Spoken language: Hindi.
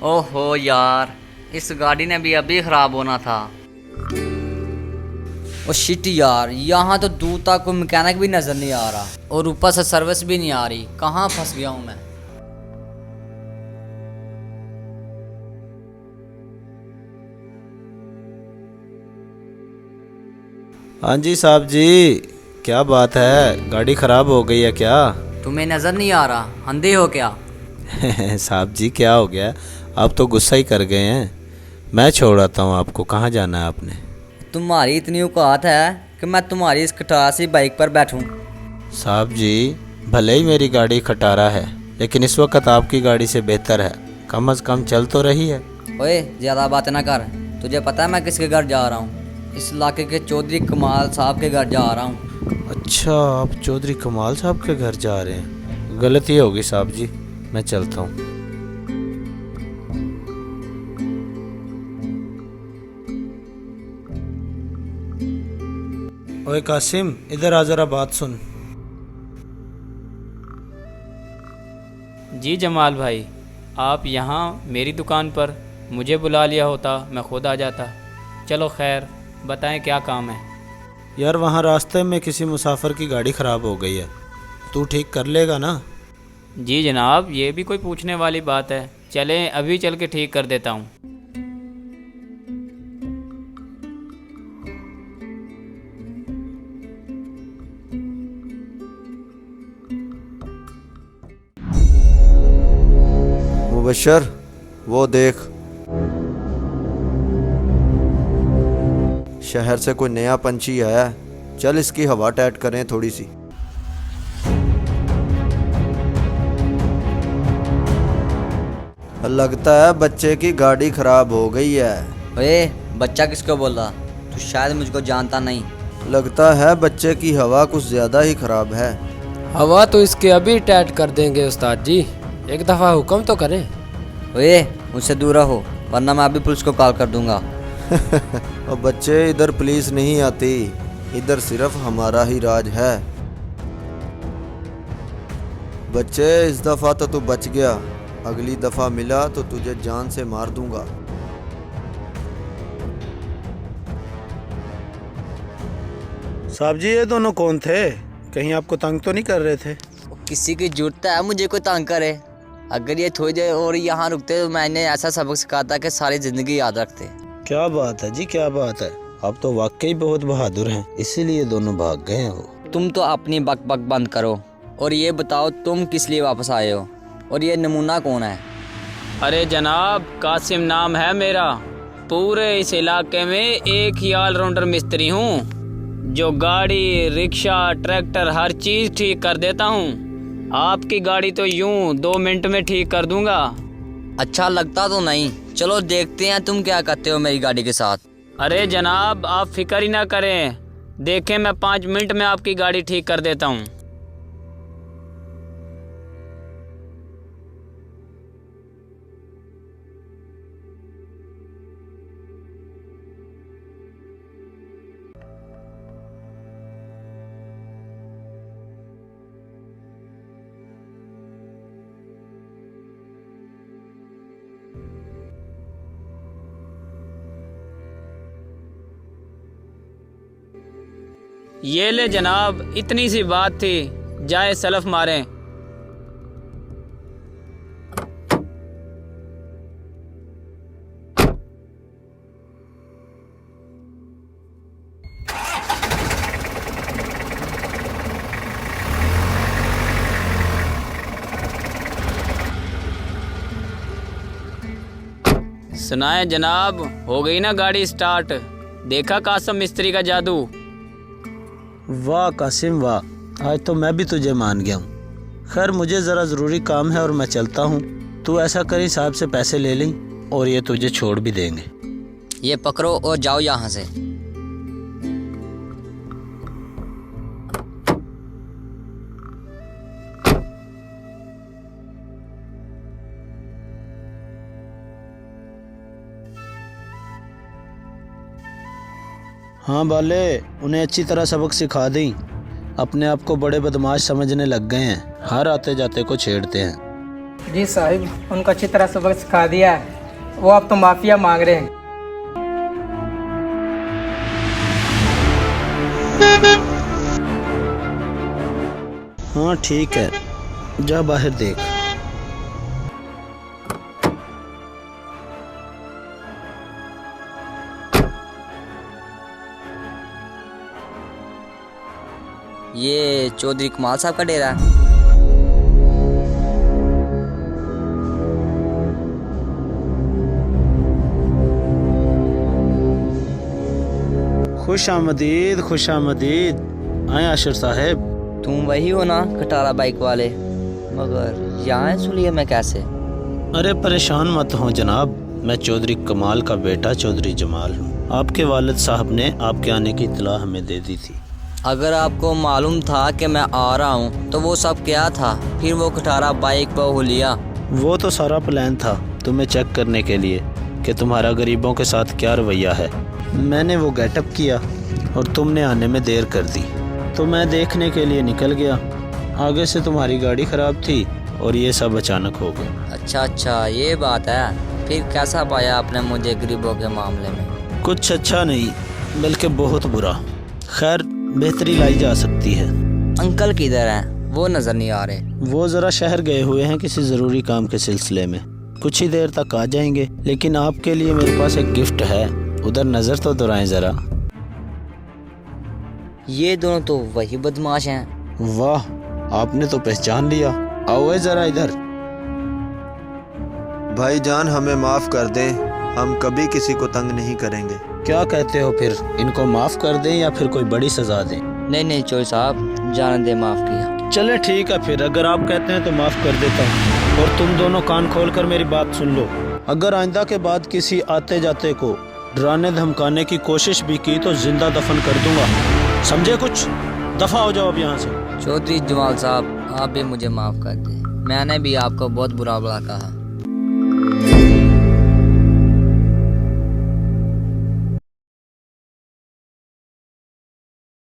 ओहो यार, इस गाड़ी ने भी अभी ख़राब होना था। ओ शिट यार, यहाँ तो दूर तक कोई मैकेनिक भी नज़र नहीं आ रहा और ऊपर से सर्विस भी नहीं आ रही। कहाँ फंस गया हूँ मैं। हाँ जी साहब जी, क्या बात है, गाड़ी ख़राब हो गई है क्या? तुम्हें नज़र नहीं आ रहा, अंधे हो क्या? साहब जी क्या हो गया, आप तो गुस्सा ही कर गए हैं। मैं छोड़ आता हूँ आपको, कहाँ जाना है आपने? तुम्हारी इतनी औकात है कि मैं तुम्हारी इस खटासी बाइक पर बैठूं? साहब जी, भले ही मेरी गाड़ी खटारा है, लेकिन इस वक्त आपकी गाड़ी से बेहतर है। कम से कम चल तो रही है। ओए ज़्यादा बात ना कर। तुझे पता है मैं किसके घर जा रहा हूँ? इस इलाके के चौधरी कमाल साहब के घर जा रहा हूँ। अच्छा, आप चौधरी कमाल साहब के घर जा रहे हैं? गलती होगी साहब जी, मैं चलता हूँ। ओए कासिम, इधर आ, जरा बात सुन। जी जमाल भाई, आप यहाँ मेरी दुकान पर मुझे बुला लिया होता, मैं खुद आ जाता। चलो खैर, बताएं क्या काम है? यार वहाँ रास्ते में किसी मुसाफिर की गाड़ी ख़राब हो गई है, तू ठीक कर लेगा ना? जी जनाब, ये भी कोई पूछने वाली बात है। चलें, अभी चल के ठीक कर देता हूँ। मुबशर, वो देख, शहर से कोई नया पंछी आया है। चल इसकी हवा टैट करें थोड़ी सी। लगता है बच्चे की गाड़ी खराब हो गई है। ओए बच्चा किसको बोल रहा? तू शायद मुझको जानता नहीं। लगता है बच्चे की हवा कुछ ज़्यादा ही खराब है। हवा तो इसके अभी टाइट कर देंगे उस्ताद जी, एक दफ़ा हुक्म तो करें। ओए मुझसे दूर रहो, वरना मैं अभी पुलिस को कॉल कर दूंगा। और बच्चे, इधर पुलिस नहीं आती, इधर सिर्फ हमारा ही राज है। बच्चे, इस दफ़ा तो तू बच गया, अगली दफ़ा मिला तो तुझे जान से मार दूंगा। साहब जी, ये दोनों कौन थे? कहीं आपको तंग तो नहीं कर रहे थे? किसी की जरूरत है मुझे कोई तंग करे? अगर ये थोड़ी देर और यहाँ रुकते तो मैंने ऐसा सबक सिखाता कि सारी ज़िंदगी याद रखते। क्या बात है जी, क्या बात है, आप तो वाकई बहुत बहादुर हैं, इसीलिए दोनों भाग गए हो। तुम तो अपनी बक बक बंद करो और ये बताओ तुम किस लिए वापस आए हो, और ये नमूना कौन है? अरे जनाब, कासिम नाम है मेरा। पूरे इस इलाके में एक ही ऑलराउंडर मिस्त्री हूँ, जो गाड़ी, रिक्शा, ट्रैक्टर हर चीज़ ठीक कर देता हूँ। आपकी गाड़ी तो यूं 2 मिनट में ठीक कर दूंगा। अच्छा लगता तो नहीं। चलो देखते हैं तुम क्या करते हो मेरी गाड़ी के साथ। अरे जनाब, आप फिक्र ही ना करें, देखें मैं 5 मिनट में आपकी गाड़ी ठीक कर देता हूँ। ये ले जनाब, इतनी सी बात थी, जाए सलफ मारें। सुनाए जनाब, हो गई ना गाड़ी स्टार्ट? देखा कासम मिस्त्री का जादू? वाह कासिम वाह, आज तो मैं भी तुझे मान गया हूँ। खैर मुझे ज़रा ज़रूरी काम है और मैं चलता हूँ। तू ऐसा करी, साहब से पैसे ले लें और ये तुझे छोड़ भी देंगे। ये पकड़ो और जाओ यहाँ से। हाँ बाले, उन्हें अच्छी तरह सबक सिखा दें। अपने आप को बड़े बदमाश समझने लग गए हैं, हर आते जाते को छेड़ते हैं। जी साहिब, उनको अच्छी तरह सबक सिखा दिया है। वो अब तो माफिया मांग रहे हैं। हाँ ठीक है, जा बाहर देख। ये चौधरी कमाल साहब का डेरा है। खुश आमदीद, खुश आमदीद। आए आशिर साहब। तुम वही हो ना कटारा बाइक वाले? मगर यहाँ सुलिए मैं कैसे? अरे परेशान मत हो जनाब, मैं चौधरी कमाल का बेटा चौधरी जमाल हूँ। आपके वालिद साहब ने आपके आने की इत्तला हमें दे दी थी। अगर आपको मालूम था कि मैं आ रहा हूँ तो वो सब क्या था? फिर वो कटारा बाइक पर हुलिया। वो तो सारा प्लान था तुम्हें चेक करने के लिए कि तुम्हारा गरीबों के साथ क्या रवैया है। मैंने वो गेटअप किया और तुमने आने में देर कर दी, तो मैं देखने के लिए निकल गया। आगे से तुम्हारी गाड़ी ख़राब थी और ये सब अचानक हो गया। अच्छा ये बात है। फिर कैसा पाया आपने मुझे गरीबों के मामले में? कुछ अच्छा नहीं बल्कि बहुत बुरा। खैर बेहतरी लाई जा सकती है। अंकल किधर हैं? वो नज़र नहीं आ रहे। वो ज़रा शहर गए हुए हैं किसी ज़रूरी काम के सिलसिले में, कुछ ही देर तक आ जाएंगे। लेकिन आपके लिए मेरे पास एक गिफ्ट है, उधर नज़र तो दुराएं ज़रा। ये दोनों तो वही बदमाश हैं। वाह, आपने तो पहचान लिया। आओ ज़रा इधर। भाईजान हमें माफ़ कर दें, हम कभी किसी को तंग नहीं करेंगे। क्या कहते हो फिर, इनको माफ़ कर दें या फिर कोई बड़ी सज़ा दें? नहीं चोर साहब, जाने दे, माफ़ किया। चले ठीक है, फिर अगर आप कहते हैं तो माफ़ कर देता हूँ। और तुम दोनों कान खोल कर मेरी बात सुन लो। अगर आइंदा के बाद किसी आते जाते को डराने धमकाने की कोशिश भी की तो जिंदा दफन कर दूंगा, समझे? कुछ दफा हो जाओ अब यहाँ से। चौधरी जमाल साहब, आप भी मुझे माफ़ कर दें। मैंने भी आपको बहुत बुरा कहा।